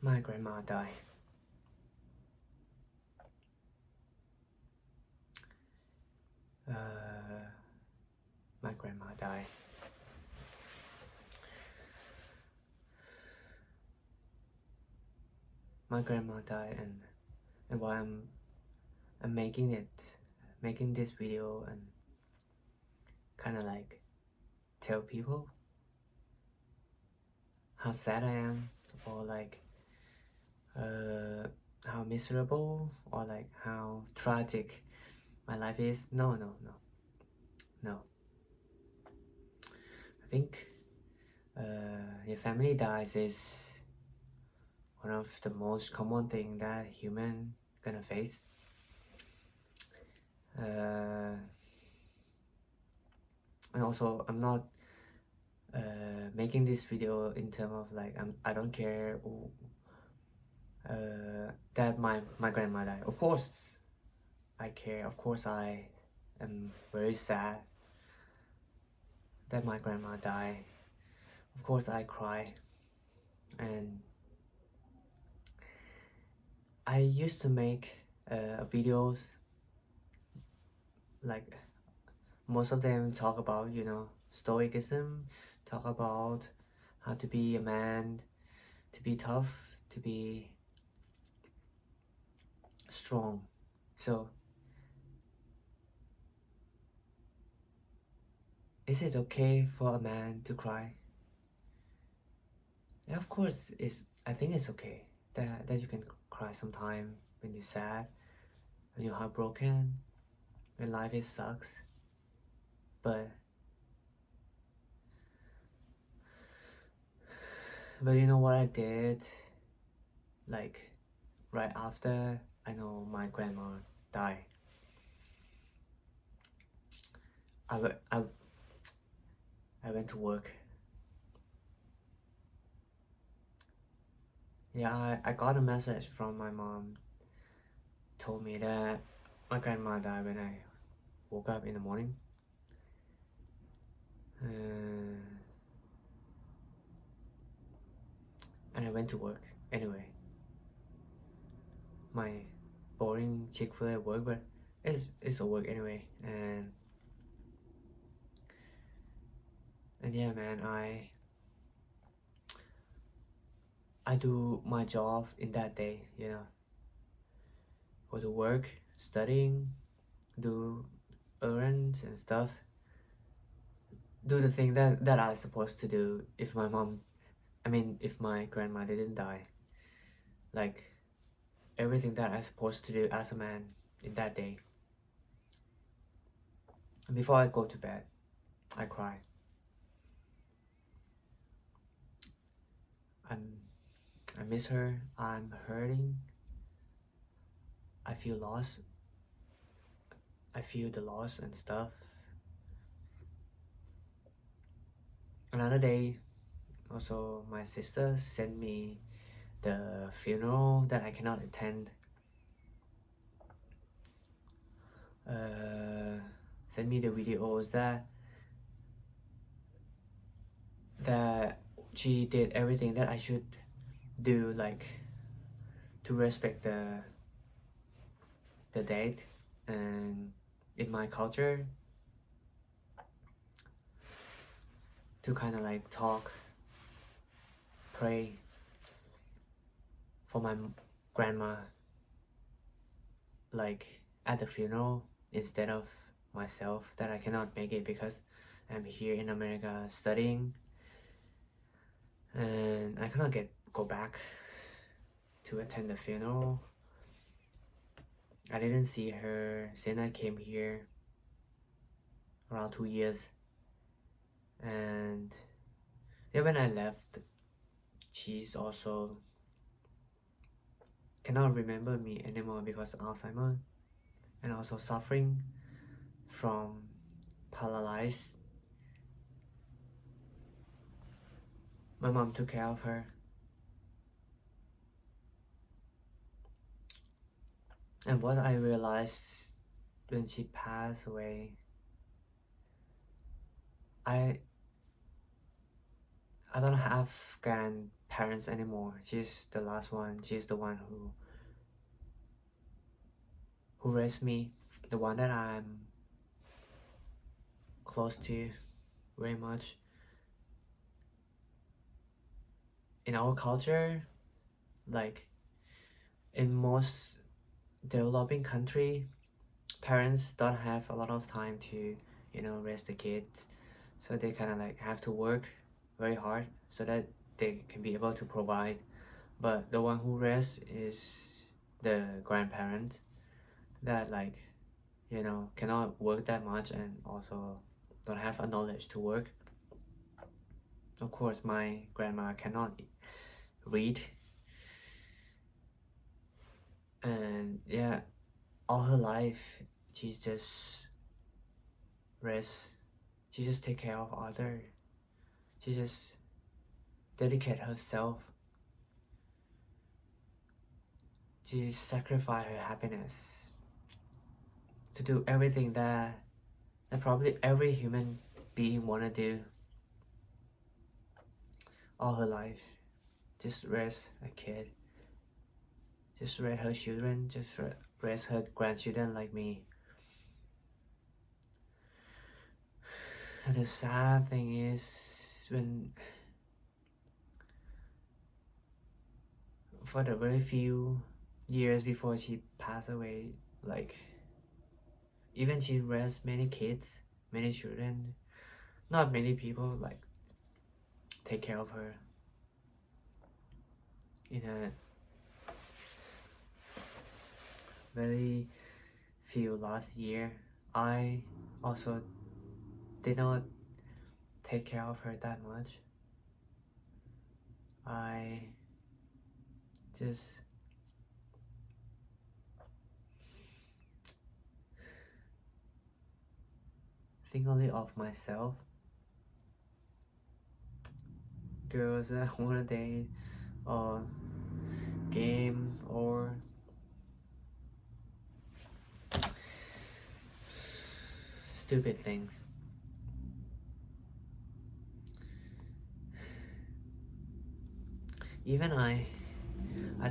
My grandma died. My grandma died. My grandma died, and while I'm making this video and kind of like tell people how sad I am, or like how miserable, or like how tragic my life is. No. I think your family dies is one of the most common thing that human gonna face. And also, I'm not making this video in terms of like I don't care that my grandma died. Of course, I care. Of course, I am very sad that my grandma died. Of course, I cry, and I used to make videos like most of them talk about stoicism, talk about how to be a man, to be tough, to be strong. So is it okay for a man to cry? Yeah, of course I think it's okay that you can cry sometime when you're sad, when you're heartbroken, when life is sucks. But you know what I did, like right after I know my grandma died, I went to work. Yeah, I got a message from my mom, told me that my grandma died when I woke up in the morning. And I went to work anyway. My boring Chick-fil-A work, but it's a work anyway. And yeah, man, I do my job in that day, go to work, studying, do errands and stuff, do the thing that I was supposed to do if if my grandma didn't die, like everything that I'm supposed to do as a man in that day. Before I go to bed, I cry. I miss her. I'm hurting. I feel lost. I feel the loss and stuff. Another day, also my sister sent me the funeral that I cannot attend. Send me the videos that she did everything that I should do, like to respect the date, and in my culture to kind of like talk, pray for my grandma, like at the funeral, instead of myself, that I cannot make it because I'm here in America studying, and I cannot go back to attend the funeral. I didn't see her since I came here around 2 years, and yeah, when I left, she's also cannot remember me anymore because of Alzheimer, and also suffering from paralyzed. My mom took care of her, and what I realized when she passed away, I don't have parents anymore. She's the last one. She's the one who raised me, the one that I'm close to very much. In our culture, like in most developing country, parents don't have a lot of time to, raise the kids, so they kind of like have to work very hard so that they can be able to provide. But the one who raise is the grandparents that like, cannot work that much and also don't have a knowledge to work. Of course, my grandma cannot read, and yeah, all her life she's just rest. She just take care of other. She just dedicate herself. She sacrifice her happiness to do everything that probably every human being wanna do all her life. Just raise a kid. Just raise her children. Just raise her grandchildren like me. And the sad thing is, when for the very few years before she passed away, like even she raised many kids, many children, not many people like take care of her. In a very few last year, I also did not take care of her that much. I just think only of myself. Girls that wanna date or game or stupid things. Even I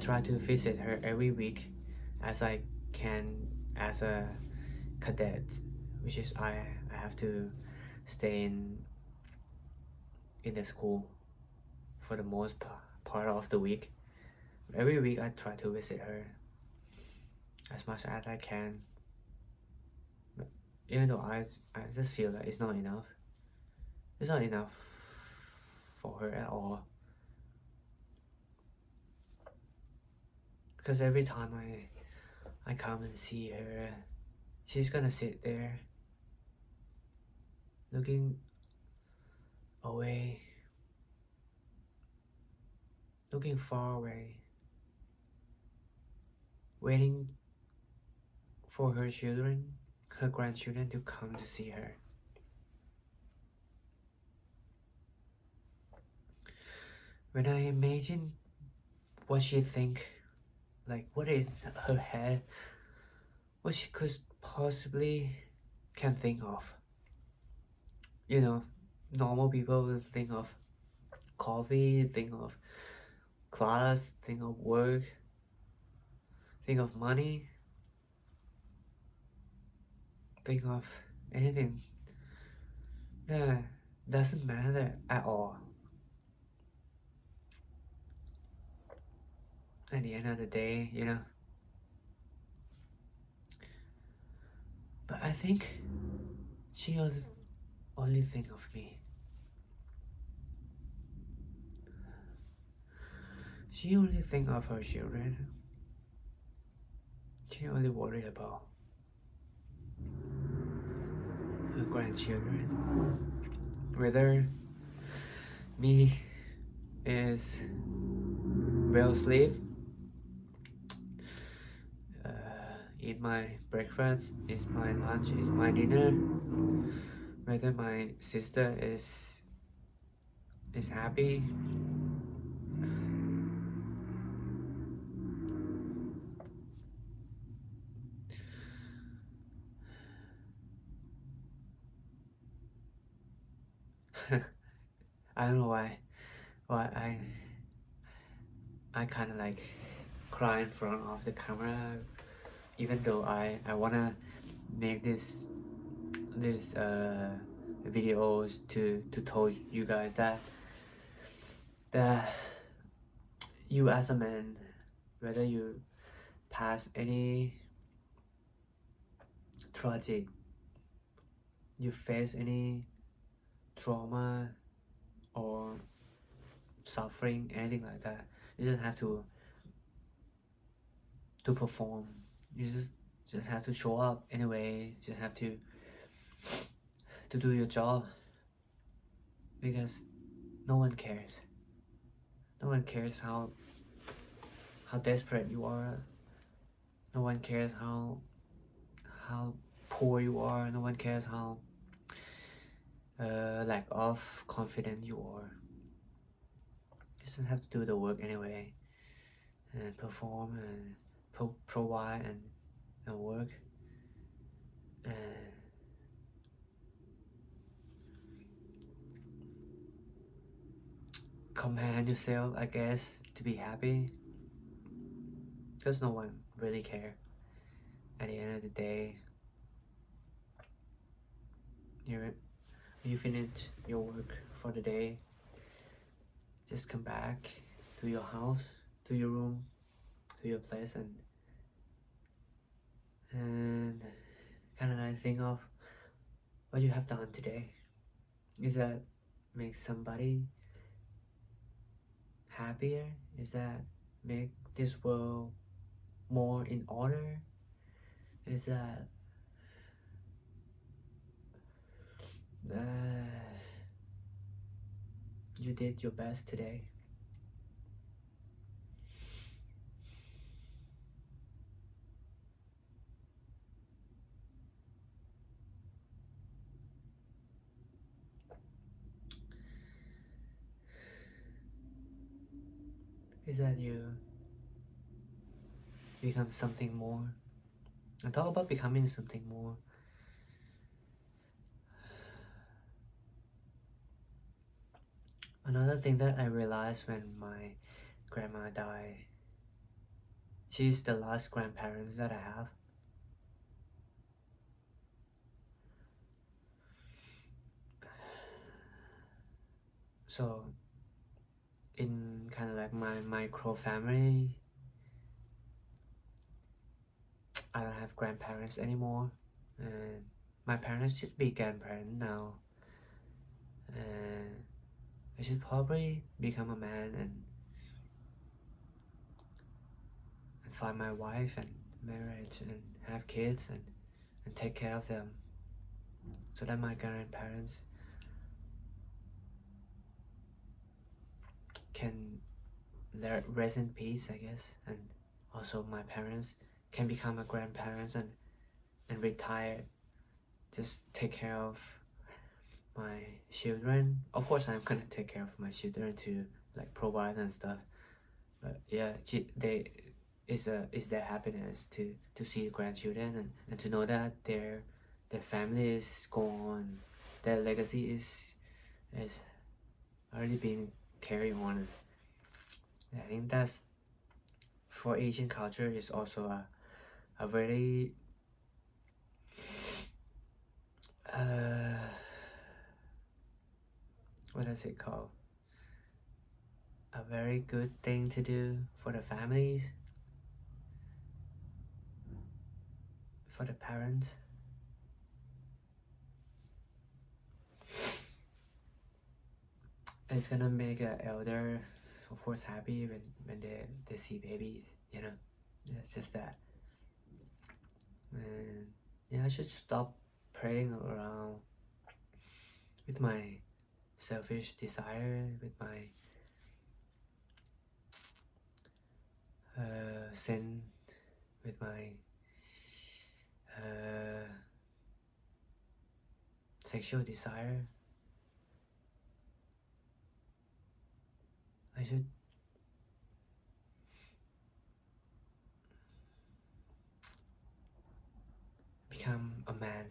try to visit her every week as I can as a cadet, which is I have to stay in the school for the most part of the week. Every week I try to visit her as much as I can. But even though I just feel that it's not enough. It's not enough for her at all. Because every time I come and see her, she's gonna sit there looking away, looking far away, waiting for her children, her grandchildren to come to see her. When I imagine what she think, like what is her head, what she could possibly can think of. Normal people will think of coffee, think of class, think of work, think of money, think of anything that doesn't matter at all. At the end of the day, But I think she was only think of me. She only think of her children. She only worry about her grandchildren. Whether me is well sleep, eat my breakfast, is my lunch, is my dinner. Whether my sister is happy. I don't know why I kind of like cry in front of the camera, even though I wanna make this videos to tell you guys that you as a man, whether you pass any tragic, you face any trauma or suffering, anything like that, you just have to perform. You just have to show up anyway. Just have to do your job, because no one cares. No one cares how desperate you are. No one cares how poor you are. No one cares how lack of confidence you are. You just have to do the work anyway, and perform and provide and work and command yourself, I guess, to be happy, because no one really care. At the end of the day, you finish your work for the day, just come back to your house, to your room, to your place, and kind of like think of what you have done today. Is that make somebody happier? Is that make this world more in order? Is that you did your best today? Is that you become something more? And talk about becoming something more. Another thing that I realized when my grandma died, she's the last grandparents that I have. So in kind of like my micro family, I don't have grandparents anymore, and my parents should be grandparents now, and I should probably become a man and find my wife and marriage and have kids and take care of them, so that my grandparents can rest in peace, I guess, and also my parents can become a grandparents and retire, just take care of my children. Of course, I'm gonna take care of my children to like provide and stuff. But yeah, it's their happiness to see grandchildren and to know that their family is gone, their legacy is already being carried on. I think that's, for Asian culture, is also a very what is it called? A very good thing to do for the families, for the parents. It's gonna make an elder, of course, happy when they see babies, you know. It's just that. And yeah, I should stop praying around with my selfish desire, with my sin, with my sexual desire. I should become a man.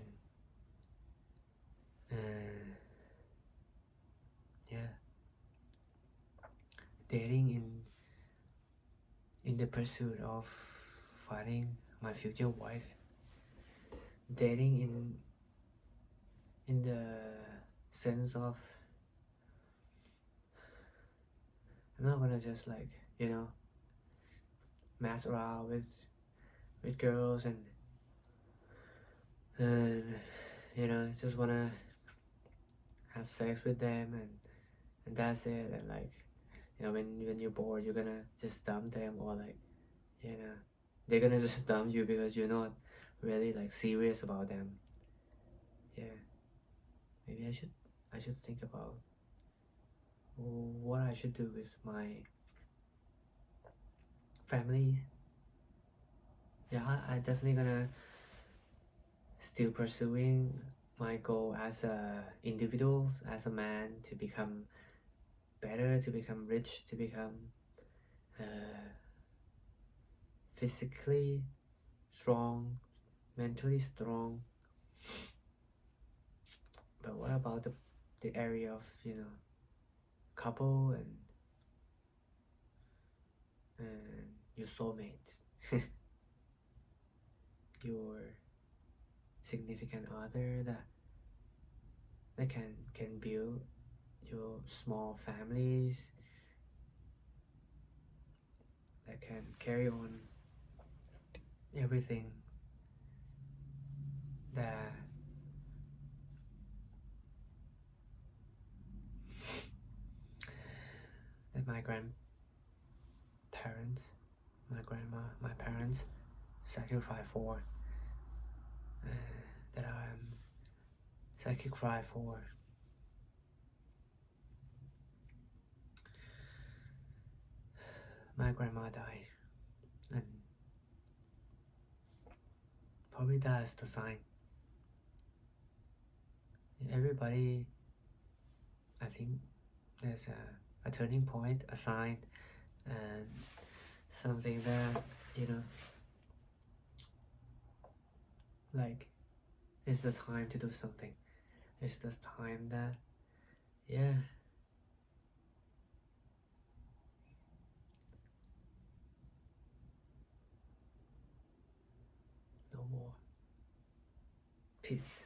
Yeah, dating the pursuit of finding my future wife, dating in the sense of I'm not gonna just like mess around with girls and just wanna have sex with them and that's it, and like when you're bored you're gonna just dump them, or like they're gonna just dump you because you're not really like serious about them. Yeah, maybe I should think about what I should do with my family. Yeah, I definitely gonna still pursuing my goal as a individual, as a man, to become better, to become rich, to become physically strong, mentally strong. But what about the area of couple and your soulmate, your significant other that can build your small families, that can carry on everything that my grandparents, my grandma, my parents sacrificed for, that I am sacrificed for. My grandma died, and probably that's the sign. Everybody, I think there's a turning point, a sign, and something that like it's the time to do something. It's the time that no more. Peace.